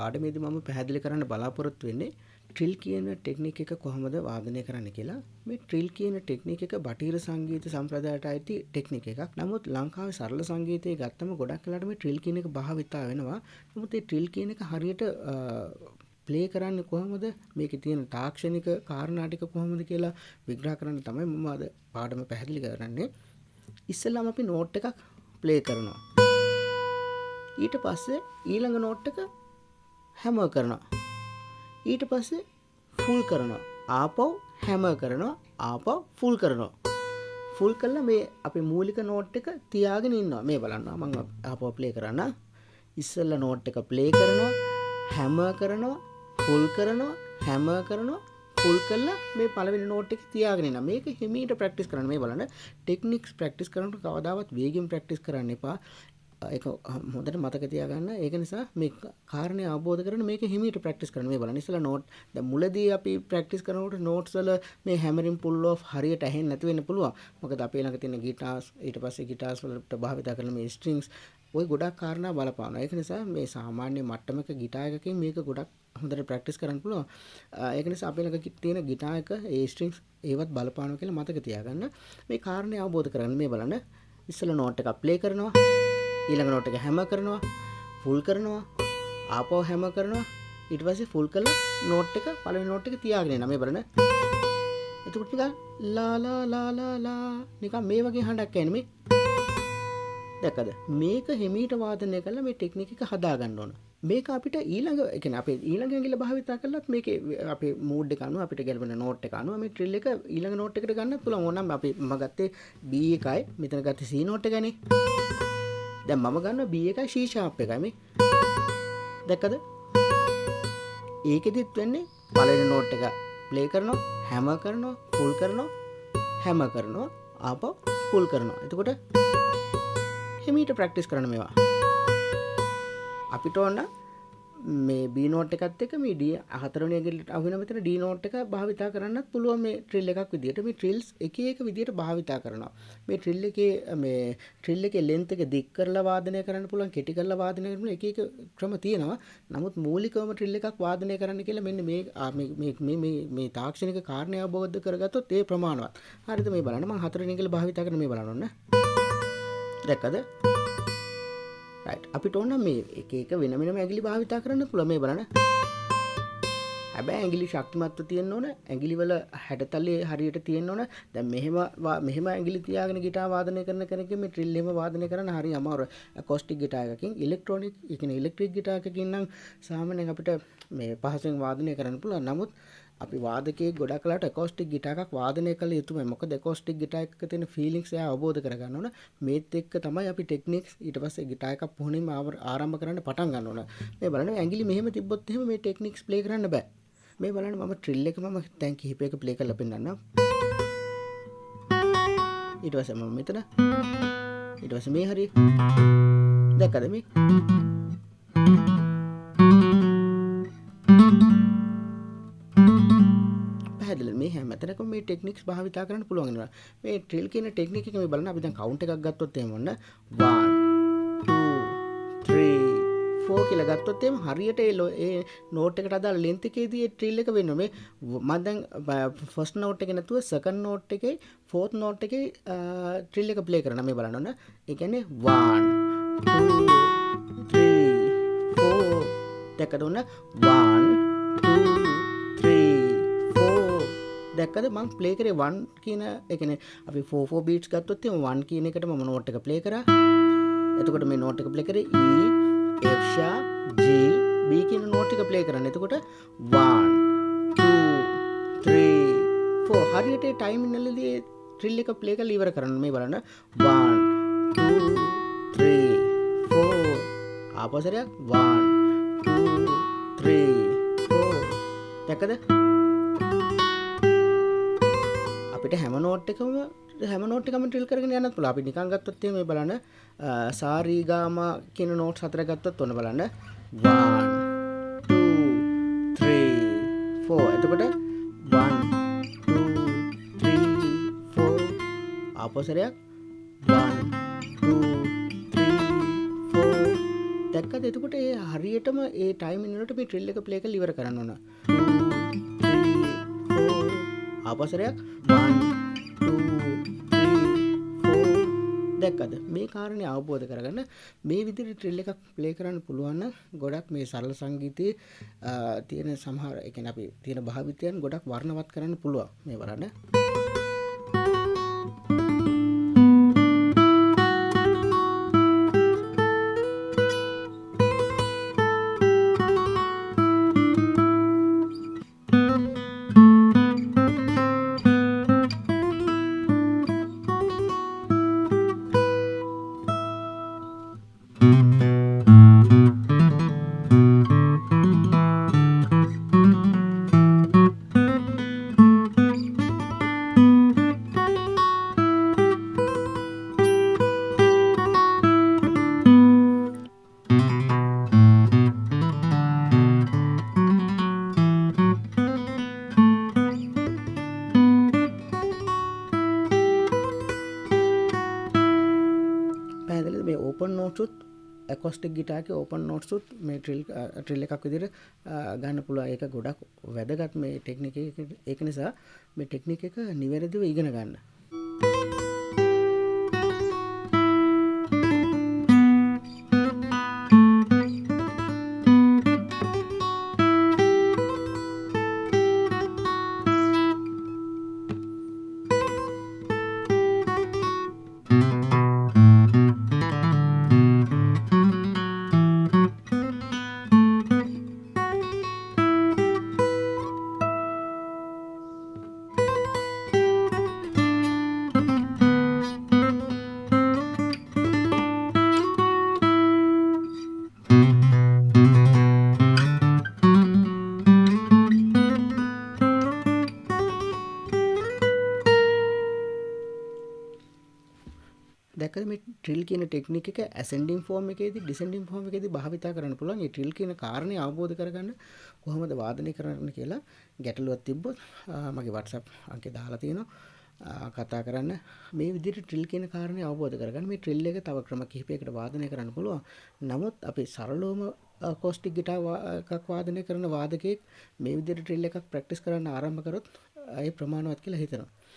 පාඩමේදී මම පැහැදිලි කරන්න බලාපොරොත්තු වෙන්නේ ට්‍රිල් කියන ටෙක්නික් එක කොහොමද වාදනය කරන්න කියලා. මේ ට්‍රිල් කියන ටෙක්නික් එක බටහිර සංගීත සම්ප්‍රදායට අයිති ටෙක්නික් එකක්. නමුත් ලංකාවේ සරල සංගීතයේ ගත්තම ගොඩක් වෙලාවට මේ ට්‍රිල් කියන එක භාවිතා වෙනවා. නමුත් මේ ට්‍රිල් කියන එක හරියට ප්ලේ කරන්නේ කොහොමද, මේකේ තියෙන තාක්ෂණික කාරණා ටික කොහොමද කියලා විග්‍රහ කරන්න තමයි මම අද පාඩම පැහැදිලි කරන්නේ. ඉස්සෙල්ලාම අපි නෝට් එකක් ප්ලේ කරනවා. ඊට පස්සේ ඊළඟ නෝට් එක හැමර් කරනවා. ඊට පස්සේ ෆුල් කරනවා. ආපහු හැමර් කරනවා. ආපහු ෆුල් කරනවා. ෆුල් කළා මේ අපි මූලික නෝට් එක තියාගෙන ඉන්නවා. මේ බලන්න මම ආපහු ප්ලේ කරන්න. ඉස්සෙල්ලා නෝට් එක ප්ලේ කරනවා, හැමර් කරනවා, ෆුල් කරනවා, හැමර් කරනවා, ෆුල් කළා මේ පළවෙනි නෝට් එක තියාගෙන ඉන්නවා. මේක හිමීට ප්‍රැක්ටිස් කරන්න. මේ බලන්න ටෙක්නික්ස් ප්‍රැක්ටිස් කරනකොට කවදාවත් වේගෙන් ප්‍රැක්ටිස් කරන්න එපා. ඒක හොඳට මතක තියාගන්න. ඒක නිසා මේ කාරණේ අවබෝධ කරගෙන මේක හිමීට ප්‍රැක්ටිස් කරන්න. මේ බලන්න ඉස්සලා නෝට් දැන් මුලදී අපි ප්‍රැක්ටිස් කරනකොට නෝට්ස් වල මේ හැමරින් පුල් ඔෆ් හරියට ඇහෙන්නේ නැති වෙන්න පුළුවන්. මොකද අපේ ළඟ තියෙන ගිටාර්ස් ඊට පස්සේ ගිටාර්ස් වලට භාවිත කරන මේ ස්ට්‍රින්ග්ස් ওই ගොඩක් කාරණා බලපානවා. ඒක නිසා මේ සාමාන්‍ය මට්ටමක ගිටාර් එකකින් මේක ගොඩක් හොඳට ප්‍රැක්ටිස් කරන්න පුළුවන්. ඒක නිසා අපේ ළඟ තියෙන ගිටාර් එක ඒ ස්ට්‍රින්ග්ස් ඒවත් බලපානවා කියලා මතක තියාගන්න. මේ කාරණේ අවබෝධ කරගන්න. මේ බලන්න ඉස්සලා නෝට් එක ප්ලේ කරනවා, ඊළඟ නෝට් එක හැමර් කරනවා, ෆුල් කරනවා, ආපහු හැමර් කරනවා, ඊට පස්සේ ෆුල් කරලා නෝට් එක පළවෙනි නෝට් එක තියාගෙන ඉන්නවා. මේ බලන්න. එතකොට නිකන් ලා ලා ලා ලා ලා නිකන් මේ වගේ හඬක් එන්නේ මේ. දැක්කද? මේක හිමීට වාදනය කරලා මේ ටෙක්නික් එක හදා ගන්න ඕන. මේක අපිට ඊළඟ ඒ කියන්නේ අපේ ඊළඟ ඇඟිල්ල භාවිතා කළත් මේකේ අපේ මූඩ් එක අනුව අපිට ගැලපෙන නෝට් එක අනුව මේ ට්‍රිල් එක ඊළඟ නෝට් එකට ගන්නත් පුළුවන්. ඕනනම් අපි මම ගත්තේ B එකයි, මෙතන ගත්තේ C නෝට් එකනේ. දැන් මම ගන්නවා B එකයි C sharp එකයි මේ. දැක්කද? ඒකෙදිත් වෙන්නේ පළවෙනි නෝට් එක ප්ලේ කරනවා, හැමර් කරනවා, ෆුල් කරනවා, හැමර් කරනවා, ආපහු ෆුල් කරනවා. එතකොට හිමීට ප්‍රැක්ටිස් කරන්න මේවා. අපිට ඕන මේ B නෝට් එකත් එක්ක මේ D හතරවෙනි ඇඟිල්ලට අහු වෙන මෙතන D නෝට් එක භාවිතා කරන්නත් පුළුවන් මේ ට්‍රිල් එකක් විදියට. මේ ට්‍රිල්ස් එක එක විදියට භාවිතා කරනවා. මේ ට්‍රිල් එකේ ලෙන්ත් එක දික් කරලා වාදනය කරන්න පුළුවන්, කෙටි කරලා වාදනය කරන්න පුළුවන්. එක එක ක්‍රම තියෙනවා. නමුත් මූලිකවම ට්‍රිල් එකක් වාදනය කරන්න කියලා මෙන්න මේ තාක්ෂණික කාරණේ අවබෝධ කරගත්තොත් ඒ ප්‍රමාණවත්. හරිද? මේ බලන්න මම හතරවෙනි ඇඟිල්ල භාවිතා කරන මේ බලන්න ඕන. දැක්කද? right අපිට ඕන මේ එක එක වෙන වෙනම ඇඟිලි භාවිතා කරන්න පුළුවන්. මේ බලන්න. හැබැයි ඇඟිලි ශක්තිමත්ව තියෙන්න ඕන. ඇඟිලි වල හැඩතලයේ හරියට තියෙන්න ඕන. දැන් මෙහෙම ඇඟිලි තියාගෙන ගිටාර් වාදනය කරන කෙනෙක්ගේ මේ ට්‍රිල් එහෙම වාදනය කරන්න හරි අමාරුයි. ඇකොස්ටික් ගිටාර් එකකින් ඉලෙක්ට්‍රොනික ඒ කියන්නේ ඉලෙක්ට්‍රික් ගිටාර් එකකින් නම් සාමාන්‍යයෙන් අපිට මේ පහසුවෙන් වාදනය කරන්න පුළුවන්. නමුත් අපි වාදකයෙක් ගොඩක් වෙලාවට ඇකොස්ටික් ගිටාර් එකක් වාදනය කළ යුතුමයි. මොකද ඇකොස්ටික් ගිටාර් එකක තියෙන ෆීලිංග්ස් එයා අවබෝධ කරගන්න ඕන. මේත් එක්ක තමයි අපි ටෙක්නික්ස් ඊට පස්සේ ගිටාර් එකක් පුහුණුවීම ආරම්භ කරන්න පටන් ගන්න ඕන. මේ බලන්න ඇඟිලි මෙහෙම තිබ්බොත් එහෙම මේ ටෙක්නික්ස් ප්ලේ කරන්න බෑ. මේ බලන්න මම ට්‍රිල් එක මම දැන් කිහිපයක ප්ලේ කරලා පෙන්නන්නම්. ඊට පස්සේ මම මෙතන ඊට පස්සේ මේ හරිය. දැක්කද මේ? මේ හැමතැනකම මේ ටෙක්නික්ස් භාවිතා කරන්න පුළුවන් වෙනවා. මේ ට්‍රිල් කියන ටෙක්නික් එක මේ බලන්න අපි දැන් කවුන්ට් එකක් ගත්තොත් එහෙම ඔන්න 1 2 3 4 කියලා ගත්තොත් එහෙම හරියට ඒ නෝට් එකට අදාළ ලෙන්ත් එකේදී ඒ ට්‍රිල් එක වෙනවා. මේ මම දැන් ෆස්ට් නෝට් එකේ නැතුව සෙකන්ඩ් නෝට් එකේ ෆෝර්ත් නෝට් එකේ ට්‍රිල් එක ප්ලේ කරනවා. මේ බලන්න ඔන්න. ඒ කියන්නේ 1 2 3 4 දැක්කද ඔන්න 1 2 3 දැක්කද මම ප්ලේ කරේ 1 කියන ඒ කියන්නේ අපි 4 බීට්ස් ගත්තොත් එහෙනම් 1 කියන එකට මම නෝට් එක ප්ලේ කරා. එතකොට මේ නෝට් එක ප්ලේ කරේ E F sharp G B කියන නෝට් එක ප්ලේ කරන්න. එතකොට 1 2 3 4 හරියට ඒ ටයිමින් වලදී ට්‍රිල් එක ප්ලේ කරලා ඉවර කරන්න. මේ බලන්න 1 2 3 4 ආපස්සට 1 2 3 4 දැක්කද? අපිට හැම නෝට් එකම ට්‍රිල් කරගෙන යන්නත් පුළුවන්. අපි නිකන් ගත්තොත් එහෙනම් මේ බලන්න සා රී ගාමා කියන නෝට්ස් හතර ගත්තොත් ඔන්න බලන්න 1 2 3 4 එතකොට 1 2 3 4 ආපස්සට 1 2 3 4 දැක්කද? එතකොට ඒ හරියටම ඒ ටයිමින් වලට මේ ට්‍රිල් එක ප්ලේ කරලා ඉවර කරන්න ඕන. 2 3 4 ආපසරයක් 1 2 3 4 දැක්කද? මේ කාරණේ අවබෝධ කරගන්න මේ විදිහට ට්‍රිල් එකක් ප්ලේ කරන්න පුළුවන් නම් ගොඩක් මේ සරල සංගීතයේ තියෙන සමහර ඒ කියන්නේ අපි තියෙන භාවිතයන් ගොඩක් වර්ණවත් කරන්න පුළුවන් මේ වරණ. පැහැදිලිද? මේ ඕපන් නෝට්ස් ඇකොස්ටික් ගිටාර් එකේ ඕපන් නෝට්ස් මේ ට්‍රිල් එකක් විදිහට ගන්න පුළුවන්. ඒක ගොඩක් වැදගත් මේ ටෙක්නික් එක. ඒක නිසා මේ ටෙක්නික් එක නිවැරදිව ඉගෙන ගන්න. දැක්කද මේ ට්‍රිල් කියන ටෙක්නික් එක ඇසෙන්ඩින් ෆෝම් එකේදී ඩිසෙන්ඩින් ෆෝම් එකේදී භාවිතා කරන්න පුළුවන්. මේ ට්‍රිල් කියන කාරණේ අවබෝධ කරගන්න කොහොමද වාදනය කරන්න කියලා ගැටලුවක් තිබ්බොත් මගේ WhatsApp අංකේ දාලා තියෙනවා කතා කරන්න. මේ විදිහට ට්‍රිල් කියන කාරණේ අවබෝධ කරගන්න මේ ට්‍රිල් එක තව ක්‍රම කිහිපයකට වාදනය කරන්න පුළුවන්. නමුත් අපි සරලවම අකෝස්ටික් ගිටාර් එකක් වාදනය කරන වාදකයෙක් මේ විදිහට ට්‍රිල් එකක් ප්‍රැක්ටිස් කරන්න ආරම්භ කරොත් ඒ ප්‍රමාණවත් කියලා හිතනවා.